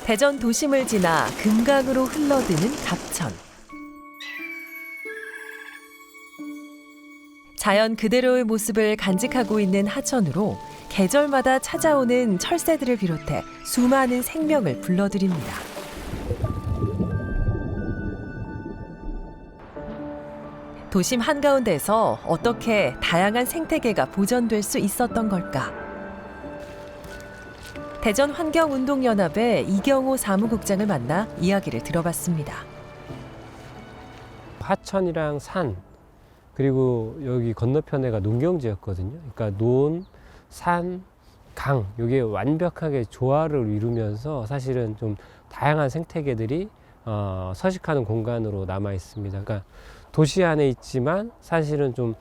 대전 도심을 지나 금강으로 흘러드는 갑천. 자연 그대로의 모습을 간직하고 있는 하천으로 계절마다 찾아오는 철새들을 비롯해 수많은 생명을 불러들입니다. 도심 한가운데서 어떻게 다양한 생태계가 보존될 수 있었던 걸까? 대전환경운동연합의 이경호 사무국장을 만나 이야기를 들어봤습니다. 하천이랑 산, 그리고 여기 건너편에가 농경지였거든요. 그러니까 논, 산, 강, 이게 완벽하게 조화를 이루면서 사실은 좀 다양한 생태계들이 서식하는 공간으로 남아 있습니다. 그러니까 도시 안에 있지만 사실은 좀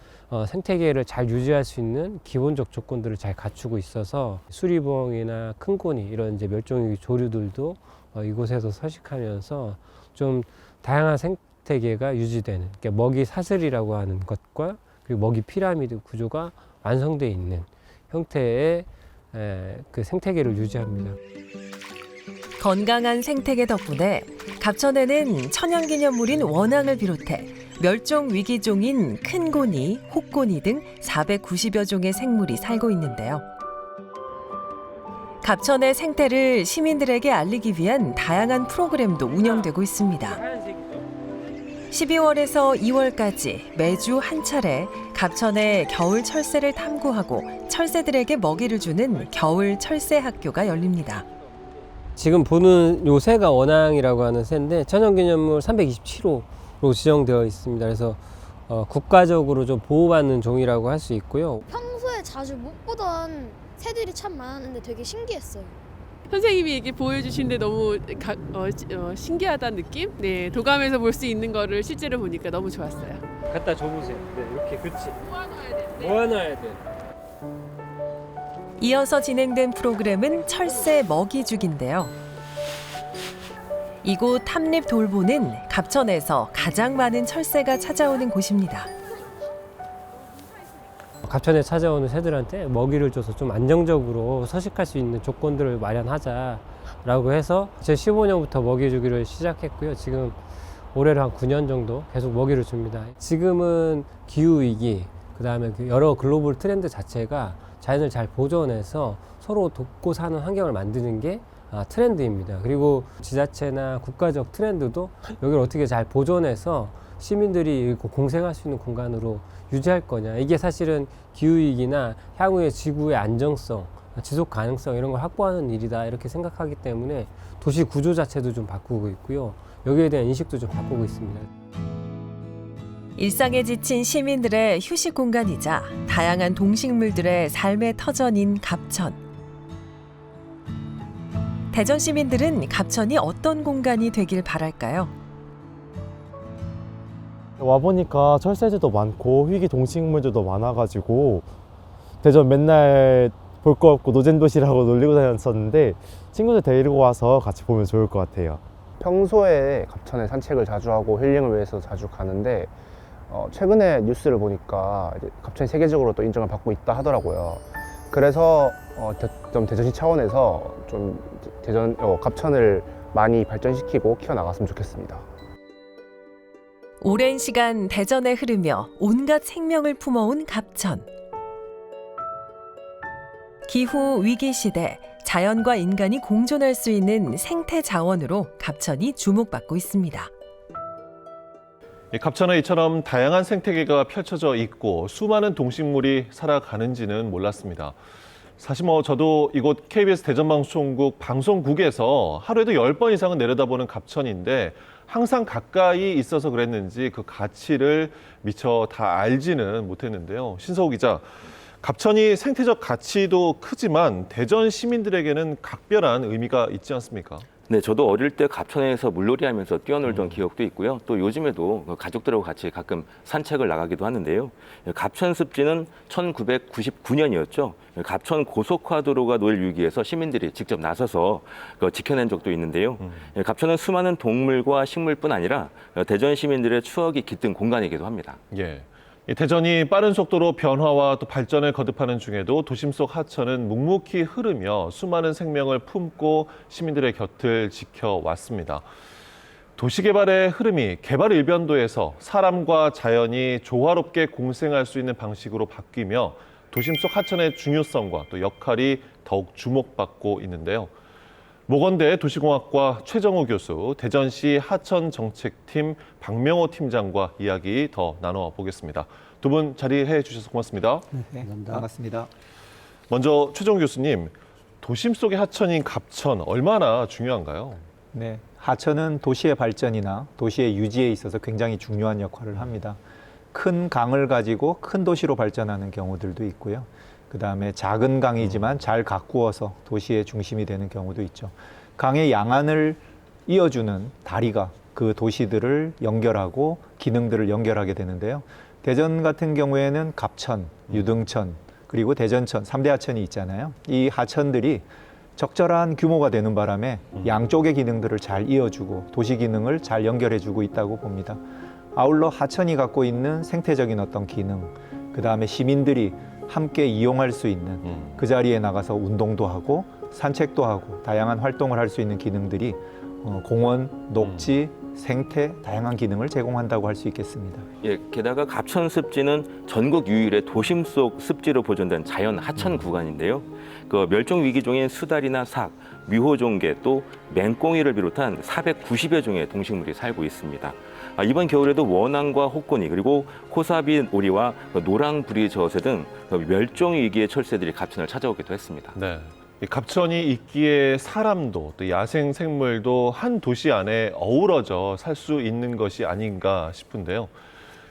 생태계를 잘 유지할 수 있는 기본적 조건들을 잘 갖추고 있어서 수리봉이나 큰고니 이런 이제 멸종위기 조류들도 이곳에서 서식하면서 좀 다양한 생태계가 유지되는, 그러니까 먹이 사슬이라고 하는 것과 그리고 먹이 피라미드 구조가 완성되어 있는 형태의 그 생태계를 유지합니다. 건강한 생태계 덕분에 갑천에는 천연기념물인 원앙을 비롯해 멸종위기종인 큰고니, 혹고니 등 490여 종의 생물이 살고 있는데요. 갑천의 생태를 시민들에게 알리기 위한 다양한 프로그램도 운영되고 있습니다. 12월에서 2월까지 매주 한 차례 갑천의 겨울 철새를 탐구하고 철새들에게 먹이를 주는 겨울 철새 학교가 열립니다. 지금 보는 요 새가 원앙이라고 하는 새인데 천연기념물 327호로 지정되어 있습니다. 그래서 국가적으로 좀 보호받는 종이라고 할 수 있고요. 평소에 자주 못 보던 새들이 참 많은데 되게 신기했어요. 선생님이 이렇게 보여주시는데 너무 신기하다는 느낌? 네, 도감에서 볼 수 있는 거를 실제로 보니까 너무 좋았어요. 갖다 줘보세요. 네, 이렇게 그렇지. 모아놔야 돼. 모아놔야 돼. 이어서 진행된 프로그램은 철새 먹이주기인데요. 이곳 탐립 돌보는 갑천에서 가장 많은 철새가 찾아오는 곳입니다. 갑천에 찾아오는 새들한테 먹이를 줘서 좀 안정적으로 서식할 수 있는 조건들을 마련하자라고 해서 2015년부터 먹이 주기를 시작했고요. 지금 올해로 한 9년 정도 계속 먹이를 줍니다. 지금은 기후위기, 그 다음에 여러 글로벌 트렌드 자체가 자연을 잘 보존해서 서로 돕고 사는 환경을 만드는 게 트렌드입니다. 그리고 지자체나 국가적 트렌드도 여기를 어떻게 잘 보존해서 시민들이 공생할 수 있는 공간으로 유지할 거냐. 이게 사실은 기후위기나 향후의 지구의 안정성, 지속 가능성 이런 걸 확보하는 일이다 이렇게 생각하기 때문에 도시 구조 자체도 좀 바꾸고 있고요. 여기에 대한 인식도 좀 바꾸고 있습니다. 일상에 지친 시민들의 휴식 공간이자 다양한 동식물들의 삶의 터전인 갑천. 대전 시민들은 갑천이 어떤 공간이 되길 바랄까요? 와보니까 철새들도 많고 희귀 동식물들도 많아가지고 대전 맨날 볼 거 없고 노잼도시라고 놀리고 다녔었는데 친구들 데리고 와서 같이 보면 좋을 것 같아요. 평소에 갑천에 산책을 자주 하고 힐링을 위해서 자주 가는데 최근에 뉴스를 보니까 이제 갑천이 세계적으로 또 인정을 받고 있다 하더라고요. 그래서 좀 대전시 차원에서 좀 갑천을 많이 발전시키고 키워나갔으면 좋겠습니다. 오랜 시간 대전에 흐르며 온갖 생명을 품어온 갑천. 기후 위기 시대 자연과 인간이 공존할 수 있는 생태 자원으로 갑천이 주목받고 있습니다. 갑천에 이처럼 다양한 생태계가 펼쳐져 있고 수많은 동식물이 살아가는지는 몰랐습니다. 사실 저도 이곳 KBS 대전방송국 방송국에서 하루에도 10번 이상은 내려다보는 갑천인데 항상 가까이 있어서 그랬는지 그 가치를 미처 다 알지는 못했는데요. 신서우 기자, 갑천이 생태적 가치도 크지만 대전 시민들에게는 각별한 의미가 있지 않습니까? 네, 저도 어릴 때 갑천에서 물놀이 하면서 뛰어놀던 기억도 있고요. 또 요즘에도 가족들하고 같이 가끔 산책을 나가기도 하는데요. 갑천 습지는 1999년이었죠. 갑천 고속화도로가 놓일 위기에서 시민들이 직접 나서서 지켜낸 적도 있는데요. 갑천은 수많은 동물과 식물뿐 아니라 대전 시민들의 추억이 깃든 공간이기도 합니다. 예. 대전이 빠른 속도로 변화와 또 발전을 거듭하는 중에도 도심 속 하천은 묵묵히 흐르며 수많은 생명을 품고 시민들의 곁을 지켜왔습니다. 도시개발의 흐름이 개발 일변도에서 사람과 자연이 조화롭게 공생할 수 있는 방식으로 바뀌며 도심 속 하천의 중요성과 또 역할이 더욱 주목받고 있는데요. 모건대 도시공학과 최정우 교수, 대전시 하천정책팀 박명호 팀장과 이야기 더 나눠보겠습니다. 두 분 자리해 주셔서 고맙습니다. 네, 반갑습니다. 먼저 최정우 교수님, 도심 속의 하천인 갑천 얼마나 중요한가요? 네, 하천은 도시의 발전이나 도시의 유지에 있어서 굉장히 중요한 역할을 합니다. 큰 강을 가지고 큰 도시로 발전하는 경우들도 있고요. 그다음에 작은 강이지만 잘 가꾸어서 도시의 중심이 되는 경우도 있죠. 강의 양안을 이어주는 다리가 그 도시들을 연결하고 기능들을 연결하게 되는데요. 대전 같은 경우에는 갑천, 유등천, 그리고 대전천, 3대 하천이 있잖아요. 이 하천들이 적절한 규모가 되는 바람에 양쪽의 기능들을 잘 이어주고 도시 기능을 잘 연결해주고 있다고 봅니다. 아울러 하천이 갖고 있는 생태적인 어떤 기능, 그다음에 시민들이 함께 이용할 수 있는 그 자리에 나가서 운동도 하고 산책도 하고 다양한 활동을 할 수 있는 기능들이 공원, 녹지, 생태, 다양한 기능을 제공한다고 할 수 있겠습니다. 예, 게다가 갑천 습지는 전국 유일의 도심 속 습지로 보존된 자연 하천 구간인데요. 그 멸종 위기종인 수달이나 삭, 미호종개 또 맹꽁이를 비롯한 490여 종의 동식물이 살고 있습니다. 이번 겨울에도 원앙과 호꼬니 그리고 호사비 오리와 노랑부리 저새 등 멸종 위기의 철새들이 갑천을 찾아오기도 했습니다. 네. 이 갑천이 있기에 사람도 또 야생 생물도 한 도시 안에 어우러져 살 수 있는 것이 아닌가 싶은데요.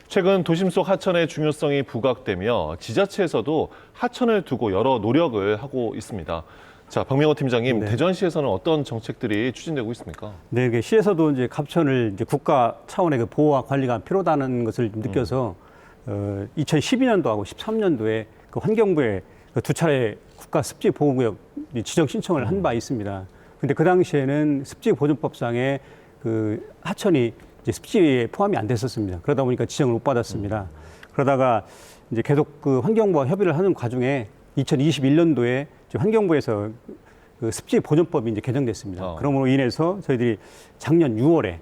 최근 도심 속 하천의 중요성이 부각되며 지자체에서도 하천을 두고 여러 노력을 하고 있습니다. 자, 박명호 팀장님, 네. 대전시에서는 어떤 정책들이 추진되고 있습니까? 네, 이게 시에서도 이제 갑천을 이제 국가 차원의 그 보호와 관리가 필요하다는 것을 느껴서 2012년도하고 13년도에 그 환경부에 그 두 차례 국가 습지 보호구역 지정 신청을 한 바 있습니다. 근데 그 당시에는 습지 보존법상에 그 하천이 이제 습지에 포함이 안 됐었습니다. 그러다 보니까 지정을 못 받았습니다. 그러다가 이제 계속 그 환경부와 협의를 하는 과정에 2021년도에 환경부에서 그 습지 보존법이 이제 개정됐습니다. 그러므로 인해서 저희들이 작년 6월에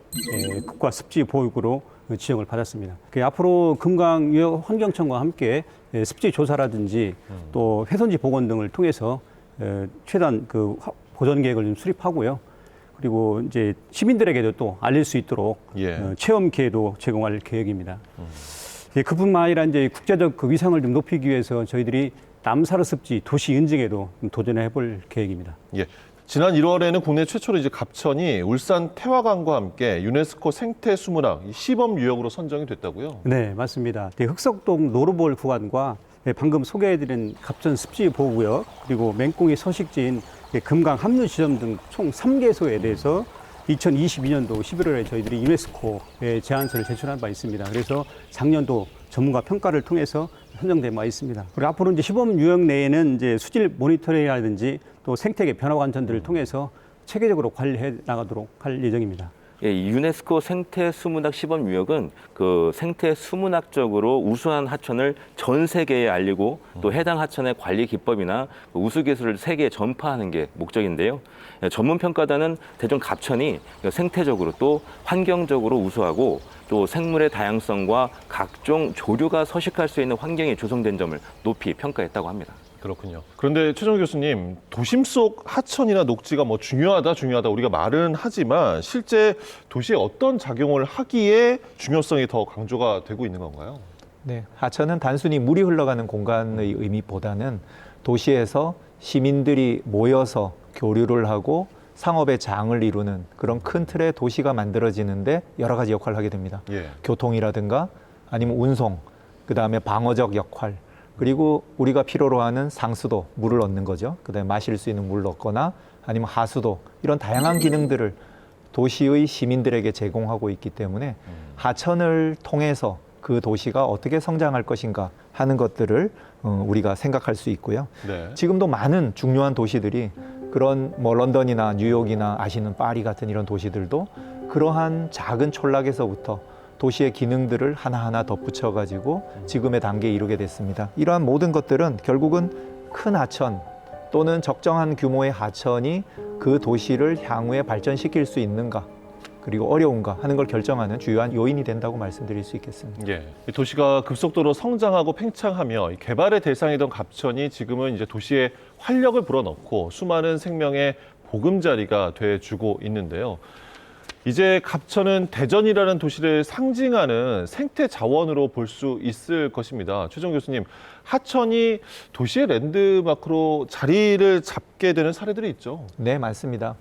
국가 습지 보호구로 지정을 받았습니다. 앞으로 금강 환경청과 함께 습지 조사라든지 또 훼손지 복원 등을 통해서 최대한 그 보존 계획을 좀 수립하고요. 그리고 이제 시민들에게도 또 알릴 수 있도록 체험 기회도 제공할 계획입니다. 그뿐만 아니라 이제 국제적 그 위상을 좀 높이기 위해서 저희들이 남사르 습지 도시 인증에도 도전해 볼 계획입니다. 예. 지난 1월에는 국내 최초로 이제 갑천이 울산 태화강과 함께 유네스코 생태 수문학 시범 유역으로 선정이 됐다고요? 네, 맞습니다. 흑석동 노르볼 구간과 방금 소개해드린 갑천 습지 보호구역 그리고 맹꽁이 서식지인 금강 합류 지점 등 총 3개소에 대해서 2022년도 11월에 저희들이 유네스코에 제안서를 제출한 바 있습니다. 그래서 작년도 전문가 평가를 통해서 선정된 바 있습니다. 그리고 앞으로 이제 시범 유역 내에는 이제 수질 모니터링이라든지 또 생태계 변화 관전들을 통해서 체계적으로 관리해 나가도록 할 예정입니다. 예, 유네스코 생태 수문학 시범 유역은 그 생태 수문학적으로 우수한 하천을 전 세계에 알리고 또 해당 하천의 관리 기법이나 우수 기술을 세계에 전파하는 게 목적인데요. 전문 평가단은 대전 갑천이 생태적으로 또 환경적으로 우수하고 또 생물의 다양성과 각종 조류가 서식할 수 있는 환경이 조성된 점을 높이 평가했다고 합니다. 그렇군요. 그런데 최정우 교수님, 도심 속 하천이나 녹지가 뭐 중요하다 우리가 말은 하지만 실제 도시에 어떤 작용을 하기에 중요성이 더 강조가 되고 있는 건가요? 네, 하천은 단순히 물이 흘러가는 공간의 의미보다는 도시에서 시민들이 모여서 교류를 하고 상업의 장을 이루는 그런 큰 틀의 도시가 만들어지는데 여러 가지 역할을 하게 됩니다. 교통이라든가 아니면 운송, 그다음에 방어적 역할, 그리고 우리가 필요로 하는 상수도, 물을 얻는 거죠. 그다음에 마실 수 있는 물을 얻거나 아니면 하수도, 이런 다양한 기능들을 도시의 시민들에게 제공하고 있기 때문에 하천을 통해서 그 도시가 어떻게 성장할 것인가 하는 것들을 우리가 생각할 수 있고요. 지금도 많은 중요한 도시들이 그런 뭐 런던이나 뉴욕이나 아시는 파리 같은 이런 도시들도 그러한 작은 촌락에서부터 도시의 기능들을 하나하나 덧붙여가지고 지금의 단계에 이르게 됐습니다. 이러한 모든 것들은 결국은 큰 하천 또는 적정한 규모의 하천이 그 도시를 향후에 발전시킬 수 있는가 그리고 어려운가 하는 걸 결정하는 주요한 요인이 된다고 말씀드릴 수 있겠습니다. 예, 이 도시가 급속도로 성장하고 팽창하며 이 개발의 대상이던 갑천이 지금은 이제 도시에 활력을 불어넣고 수많은 생명의 보금자리가 돼주고 있는데요. 이제 갑천은 대전이라는 도시를 상징하는 생태 자원으로 볼 수 있을 것입니다. 최정 교수님, 하천이 도시의 랜드마크로 자리를 잡게 되는 사례들이 있죠. 네, 맞습니다.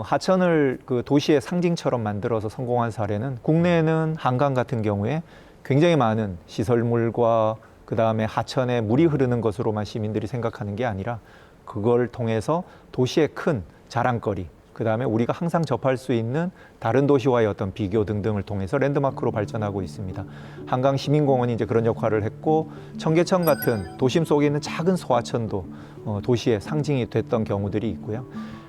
하천을 그 도시의 상징처럼 만들어서 성공한 사례는 국내에는 한강 같은 경우에 굉장히 많은 시설물과 그다음에 하천에 물이 흐르는 것으로만 시민들이 생각하는 게 아니라 그걸 통해서 도시의 큰 자랑거리, 그다음에 우리가 항상 접할 수 있는 다른 도시와의 어떤 비교 등등을 통해서 랜드마크로 발전하고 있습니다. 한강 시민공원이 이제 그런 역할을 했고 청계천 같은 도심 속에 있는 작은 소하천도 도시의 상징이 됐던 경우들이 있고요.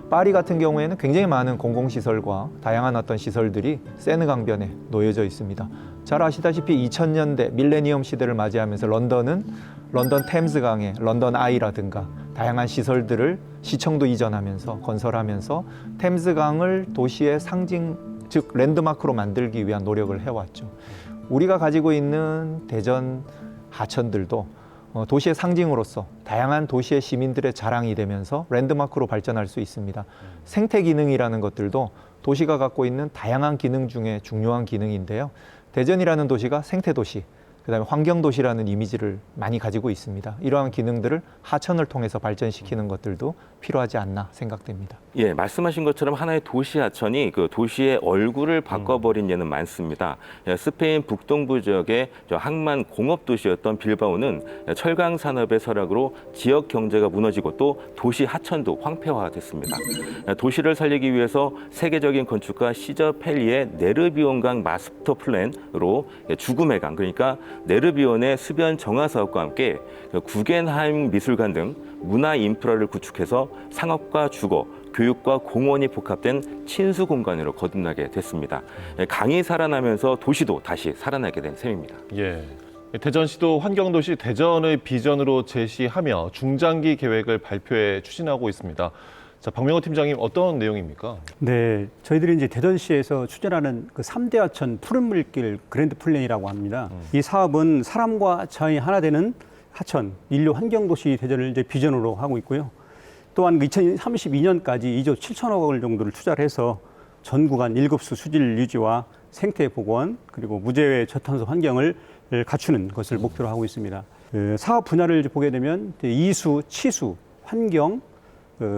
파리 같은 경우에는 굉장히 많은 공공시설과 다양한 어떤 시설들이 세느 강변에 놓여져 있습니다. 잘 아시다시피 2000년대 밀레니엄 시대를 맞이하면서 런던은 런던 템스강에 런던 아이라든가 다양한 시설들을 시청도 이전하면서 건설하면서 템스강을 도시의 상징, 즉 랜드마크로 만들기 위한 노력을 해왔죠. 우리가 가지고 있는 대전 하천들도 도시의 상징으로서 다양한 도시의 시민들의 자랑이 되면서 랜드마크로 발전할 수 있습니다. 생태 기능이라는 것들도 도시가 갖고 있는 다양한 기능 중에 중요한 기능인데요. 대전이라는 도시가 생태 도시, 그다음에 환경 도시라는 이미지를 많이 가지고 있습니다. 이러한 기능들을 하천을 통해서 발전시키는 것들도 필요하지 않나 생각됩니다. 예, 말씀하신 것처럼 하나의 도시 하천이 그 도시의 얼굴을 바꿔버린 예는 많습니다. 스페인 북동부 지역의 항만 공업 도시였던 빌바오는 철강 산업의 설악으로 지역 경제가 무너지고 또 도시 하천도 황폐화됐습니다. 도시를 살리기 위해서 세계적인 건축가 시저 펠리의 네르비온강 마스터 플랜으로 죽음의 강, 그러니까 네르비온의 수변 정화 사업과 함께 구겐하임 미술관 등 문화 인프라를 구축해서 상업과 주거, 교육과 공원이 복합된 친수 공간으로 거듭나게 됐습니다. 강이 살아나면서 도시도 다시 살아나게 된 셈입니다. 예. 대전시도 환경도시 대전의 비전으로 제시하며 중장기 계획을 발표해 추진하고 있습니다. 자, 박명호 팀장님, 어떤 내용입니까? 네, 저희들이 이제 대전시에서 추진하는 그 3대 하천 푸른 물길 그랜드 플랜이라고 합니다. 이 사업은 사람과 자연이 하나 되는 하천, 인류 환경도시 대전을 이제 비전으로 하고 있고요. 또한 2032년까지 2조 7천억 원 정도를 투자를 해서 전 구간 7수 수질 유지와 생태 복원 그리고 무제외 저탄소 환경을 갖추는 것을 목표로 하고 있습니다. 사업 분야를 보게 되면 이수, 치수, 환경,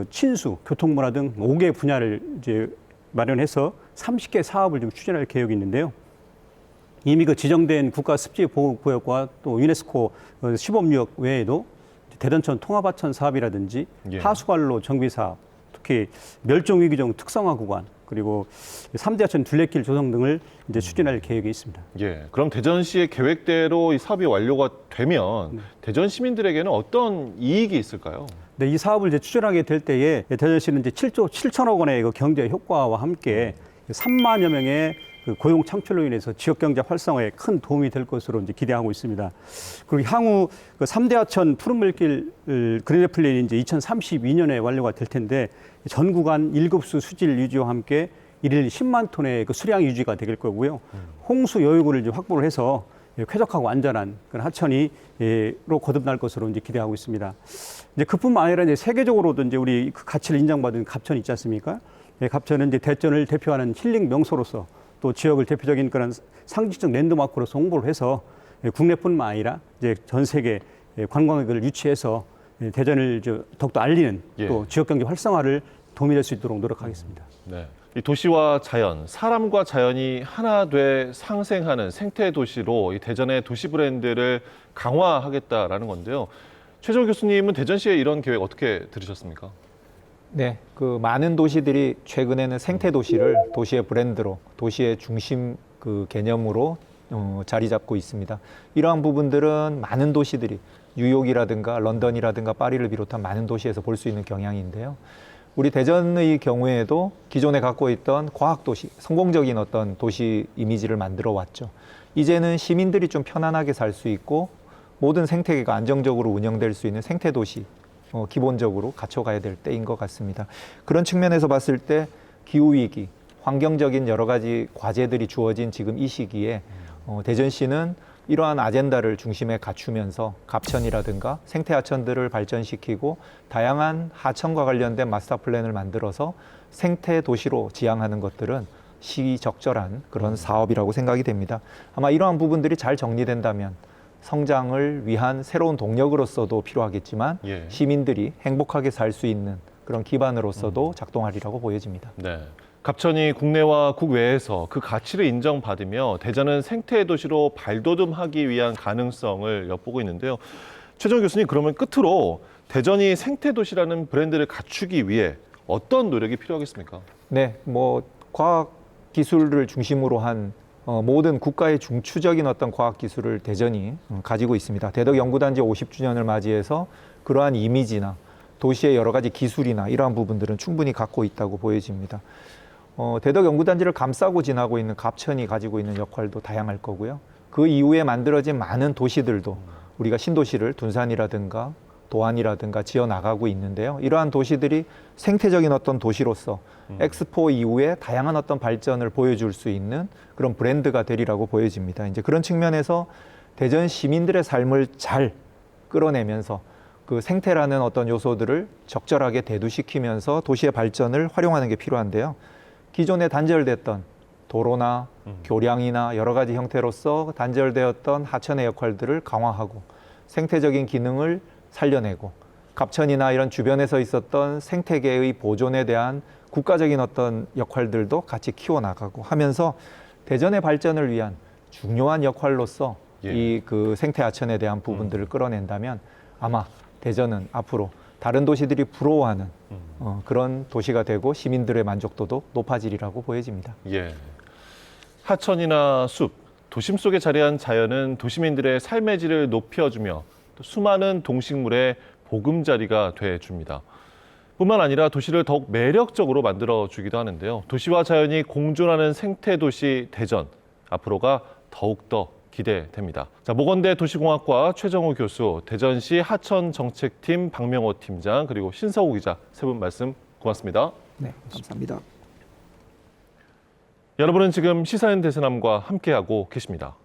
친수, 교통문화 등 5개 분야를 이제 마련해서 30개 사업을 좀 추진할 계획이 있는데요. 이미 그 지정된 국가 습지 보호구역과 또 유네스코 시범유역 외에도 대전천 통합하천 사업이라든지 하수관로 정비 사업, 특히 멸종위기종 특성화 구간, 그리고 3대 하천 둘레길 조성 등을 이제 추진할 계획이 있습니다. 예, 그럼 대전시의 계획대로 이 사업이 완료가 되면 대전 시민들에게는 어떤 이익이 있을까요? 네, 이 사업을 이제 추진하게 될 때에 대전시는 이제 7조 7천억 원의 그 경제 효과와 함께 3만여 명의 그 고용 창출로 인해서 지역 경제 활성화에 큰 도움이 될 것으로 이제 기대하고 있습니다. 그리고 향후 그 3대 하천 푸른물길 그랜드 플랜이 이제 2032년에 완료가 될 텐데 전 구간 7수 수질 유지와 함께 일일 10만 톤의 그 수량 유지가 될 거고요. 홍수 여유구를 이제 확보를 해서 쾌적하고 안전한 그런 하천이로 거듭날 것으로 이제 기대하고 있습니다. 이제 그뿐만 아니라 이제 세계적으로도 이제 우리 그 가치를 인정받은 갑천이 있지 않습니까? 갑천은 이제 대전을 대표하는 힐링 명소로서 또 지역을 대표적인 그런 상징적 랜드마크로서 홍보를 해서 국내뿐만 아니라 이제 전 세계 관광객을 유치해서 대전을 더욱더 알리는 또 지역 경제 활성화를 도움이 될 수 있도록 노력하겠습니다. 네. 이 도시와 자연, 사람과 자연이 하나 돼 상생하는 생태 도시로 이 대전의 도시 브랜드를 강화하겠다라는 건데요. 최정 교수님은 대전시의 이런 계획 어떻게 들으셨습니까? 네, 그 많은 도시들이 최근에는 생태 도시를 도시의 브랜드로, 도시의 중심 그 개념으로 자리 잡고 있습니다. 이러한 부분들은 많은 도시들이 뉴욕이라든가 런던이라든가 파리를 비롯한 많은 도시에서 볼 수 있는 경향인데요. 우리 대전의 경우에도 기존에 갖고 있던 과학도시, 성공적인 어떤 도시 이미지를 만들어 왔죠. 이제는 시민들이 좀 편안하게 살 수 있고 모든 생태계가 안정적으로 운영될 수 있는 생태도시 기본적으로 갖춰가야 될 때인 것 같습니다. 그런 측면에서 봤을 때 기후위기, 환경적인 여러 가지 과제들이 주어진 지금 이 시기에 대전시는 이러한 아젠다를 중심에 갖추면서 갑천이라든가 생태하천들을 발전시키고 다양한 하천과 관련된 마스터 플랜을 만들어서 생태 도시로 지향하는 것들은 시적절한 그런 사업이라고 생각이 됩니다. 아마 이러한 부분들이 잘 정리된다면 성장을 위한 새로운 동력으로서도 필요하겠지만 예. 시민들이 행복하게 살 수 있는 그런 기반으로서도 작동하리라고 보여집니다. 네. 갑천이 국내와 국외에서 그 가치를 인정받으며 대전은 생태 도시로 발돋움하기 위한 가능성을 엿보고 있는데요. 최정 교수님, 그러면 끝으로 대전이 생태 도시라는 브랜드를 갖추기 위해 어떤 노력이 필요하겠습니까? 네, 뭐 과학 기술을 중심으로 한 모든 국가의 중추적인 어떤 과학 기술을 대전이 가지고 있습니다. 대덕 연구단지 50주년을 맞이해서 그러한 이미지나 도시의 여러 가지 기술이나 이러한 부분들은 충분히 갖고 있다고 보여집니다. 대덕 연구단지를 감싸고 지나고 있는 갑천이 가지고 있는 역할도 다양할 거고요. 그 이후에 만들어진 많은 도시들도 우리가 신도시를 둔산이라든가 도안이라든가 지어 나가고 있는데요. 이러한 도시들이 생태적인 어떤 도시로서 엑스포 이후에 다양한 어떤 발전을 보여줄 수 있는 그런 브랜드가 되리라고 보여집니다. 이제 그런 측면에서 대전 시민들의 삶을 잘 끌어내면서 그 생태라는 어떤 요소들을 적절하게 대두시키면서 도시의 발전을 활용하는 게 필요한데요. 기존에 단절됐던 도로나 교량이나 여러 가지 형태로서 단절되었던 하천의 역할들을 강화하고 생태적인 기능을 살려내고 갑천이나 이런 주변에서 있었던 생태계의 보존에 대한 국가적인 어떤 역할들도 같이 키워나가고 하면서 대전의 발전을 위한 중요한 역할로서 이 그 생태 하천에 대한 부분들을 끌어낸다면 아마 대전은 앞으로 다른 도시들이 부러워하는 그런 도시가 되고 시민들의 만족도도 높아지리라고 보여집니다. 예. 하천이나 숲, 도심 속에 자리한 자연은 도시민들의 삶의 질을 높여주며 또 수많은 동식물의 보금자리가 돼줍니다. 뿐만 아니라 도시를 더욱 매력적으로 만들어주기도 하는데요. 도시와 자연이 공존하는 생태도시 대전, 앞으로가 더욱더 기대됩니다. 자, 모건대 도시공학과 최정우 교수, 대전시 하천정책팀 박명호 팀장, 그리고 신서우 기자 세 분 말씀 고맙습니다. 네, 감사합니다. 여러분은 지금 시사인 대세남과 함께하고 계십니다.